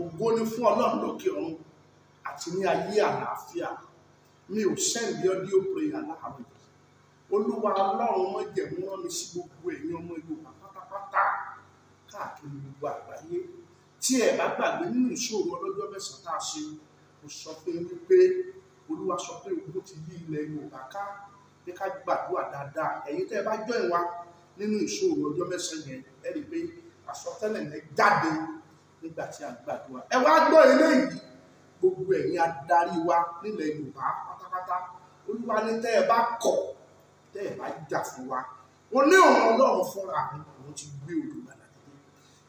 ògo ni fún Ọlọ́run lókè ọ̀run àti ní ayé àlàáfíà. Mi ò sẹ́ndì audio prayer láàárọ̀. Olúwa Ọlọ́run májẹ̀mú rán mi sí gbogbo ẹ̀yin ọmọ Yorùbá pátápátá káàkiri gbogbo àgbáyé. Tí ẹ bá gbàgbé nínú ìṣòro ọlọ́jọ́ mẹ́sàn-án tá a ṣe, mo sọ fún yín wípé Olúwa sọ pé ogun ti yí ilẹ̀ Yorùbá ká, pé ká gbàdúrà dáadáa. Ẹ̀yin tẹ́ ẹ bá join wa nínú ìṣòro ọjọ́ mẹ́sàn-án yẹn, ẹ rí i pé àsọtẹ́lẹ̀ yẹn jáde nígbà tí a gbàdúrà. Ẹ wá gbọ́ eléyìí, gbogbo ẹ̀yin adarí wa nílẹ̀ Yorùbá pátápátá, Olúwa ní tẹ́ ẹ bá kọ̀, tẹ́ ẹ bá jà fún wa, ó ní òun Ọlọ́run fúnra òun ti gbé olùgbàlà dìde.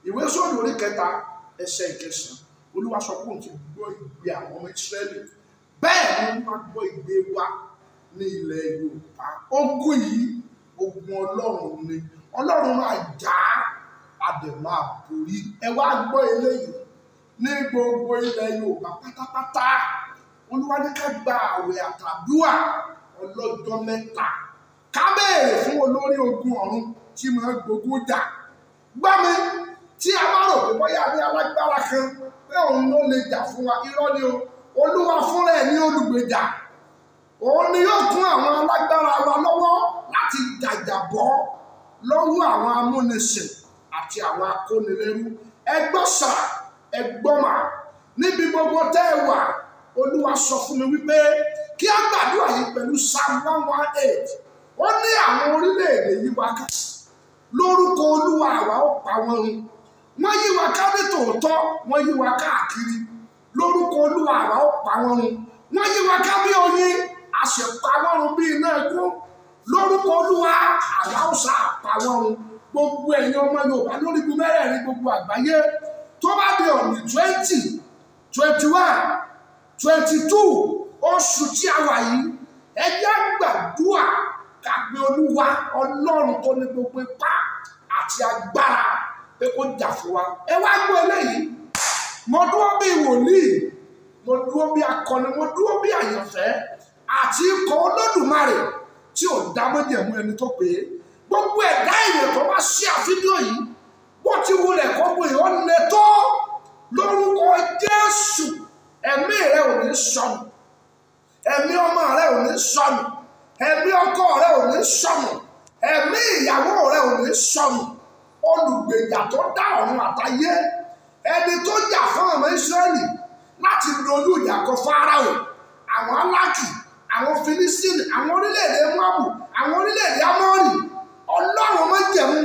Ìwé Sóòlù orí 3 ẹsẹ̀ 9, Olúwa sọ pé òun ti gbọ́ ìgbé àwọn ọmọ Ísírẹ́lì, bẹ́ẹ̀ ni Olúwa gbọ́ ìgbé wa ní ilẹ̀ Yorùbá. Ogun yìí ogun Ọlọ́run ni, Ọlọ́run máa jà á dẹ̀ máa borí. Ẹ wá gbọ́ eléyìí, ní gbogbo ilẹ̀ Yorùbá pátápátá, Olúwa ní ká gba àwẹ̀ àtàdúà ọlọ́jọ́ 3, ká béèrè fún olórí ogun ọ̀run tí máa gbógun jà. Gbọ́ mi, tí a bá rò pé bóyá ní alágbára kan pé òun ló lè jà fún wa, irọ́ ni o. Olúwa fúnra ẹ̀ ní olùgbèjà. Òun ni yóò kún àwọn alágbára wa lọ́wọ́ láti jàjàbọ́ lọ́wọ́ àwọn amúnisìn àti àwọn akónilẹ́rú. Ẹ gbọ́ sà, ẹ gbọ́ mà, níbi gbogbo tẹ́ ẹ wà, Olúwa sọ fún mi wípé kí á gbàdúrà yìí pẹ̀lú Psalm 118. Ó ní àwọn orílẹ̀-èdè yí wa ká, lórúkọ Olúwa àwa ó pa wọ́n run. Wọ́n yí wa ká ní tòótọ́, wọ́n yí wa káàkiri. Lórúkọ Olúwa àwa ó pa wọ́n run. Wọ́n yí wa ká bí oyin, a sì pa wọ́n run bí iná ẹ̀kún. Lórúkọ Olúwa àwa ó sá pa wọ́n run. Gbogbo ẹ̀yin ọmọ Yorùbá lórí igun mẹ́rẹ̀ẹ̀rin gbogbo àgbáyé, tó bá di ọ̀nì 20, 21, 22 oṣù tí a wà yìí, ẹ jẹ́ gbàdúrà ká pe Olúwa Ọlọ́run tó ní gbogbo ipá àti agbára pé kó jà fún wa. Ẹ wá gbọ́ eléyìí, mo dúró bí wòlíì, mo dúró bí akọni, mo dúró bí àyànfẹ́ àti ikọ̀ Olódùmarè tí ò dá májẹ̀mú ẹni tó pé gbogbo ẹ̀dá èèyàn tó bá ṣí àfídíò yìí, bó ti wulẹ̀ kó gbé ó lè tó, lórúkọ Jésù ẹ̀mí rẹ ò ní sọnù, ẹ̀mí ọmọ rẹ ò ní sọnù, ẹ̀mí ọkọ rẹ ò ní sọnù, ẹ̀mí ìyàwó rẹ ò ní sọnù. Olùgbèjà tó dá ọ̀run àtayé, ẹni tó jà fún ọmọ Ísírẹ́lì láti dojú ìjà kọ Fáráò, àwọn Alákì, àwọn Fílísítínì, àwọn orílẹ̀-èdè Móábù, àwọn orílẹ̀-èdè Ámórì, Ọlọ́run májẹ̀mú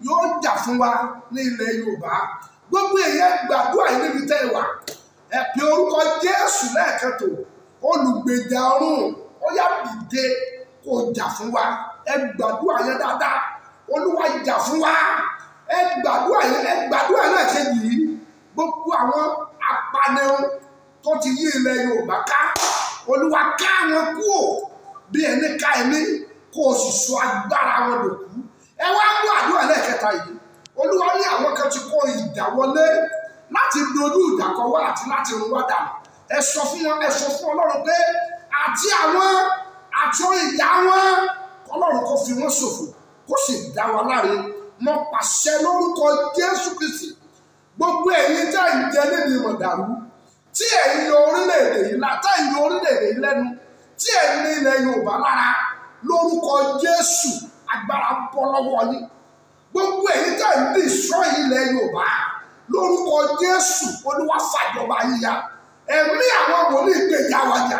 yóò jà fún wa ní ilẹ̀ Yorùbá. Gbogbo èèyàn gbàdúrà yìí níbi tẹ́ ẹ wà, ẹ pe orúkọ Jésù lẹ́ẹ̀kẹtò, olùgbèjà ọ̀run, ó yá dìde kó jà fún wa. Ẹ gbàdúrà yẹn dáadáa, Olúwa jà fún wa. Ẹ gbàdúrà yẹn, ẹ gbàdúrà náà kejì yìí, gbogbo àwọn apanirun tó ti yí ilẹ̀ Yorùbá ká, Olúwa ká wọn kúò bí ẹni ká ẹni, kó o sì sọ agbára wọn dòkú. Ẹ wá gbọ́ àdúrà lẹ́ẹ̀kẹta yìí, Olúwa ní àwọn kan ti kó ìjà wọlé láti dojú ìjà kọ wá àti láti run wá dànù. Ẹ sọ fún wọn, ẹ sọ fún Ọlọ́run pé àti àwọn àti ìjà wọn, Ọlọ́run kó fi wọ́n ṣòfò, kó sì dá wa láre. Mo pàṣẹ lórúkọ Jésù Kristi, gbogbo ẹ̀yin tẹ́ ń jẹ níbi mọ̀dàrú, tí ẹ̀yin yọ orílẹ̀-èdè yìí látà ìyọ orílẹ̀-èdè yìí lẹ́nu, tí ẹ̀yin ní ilẹ̀ Yorùbá lára, lórúkọ Jésù agbára bọ́ lọ́wọ́ yín. Gbogbo ẹ̀yin tẹ́ ń destroy ilẹ̀ Yorùbá, lórúkọ Jésù Olúwa fàjọba yíya. Ẹ̀mí àwọn wòlíì gbèjà wa jà,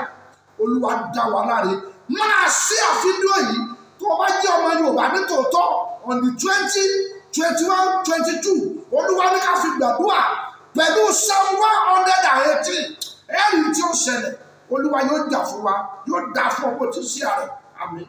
Olúwa dá wa láre. Máa ṣí àfídíò yìí tó bá jẹ́ ọmọ Yorùbá ní tòótọ́. On the 20, 21, 22, Olúwa ní ká fi gbàdúrà pẹ̀lú Psalm 118. Ẹ̀rí tí ó ṣẹlẹ̀, Olúwa yóò jà fún wa, yóò dá fún ọkọ̀ tí sí ààrẹ. Àmín.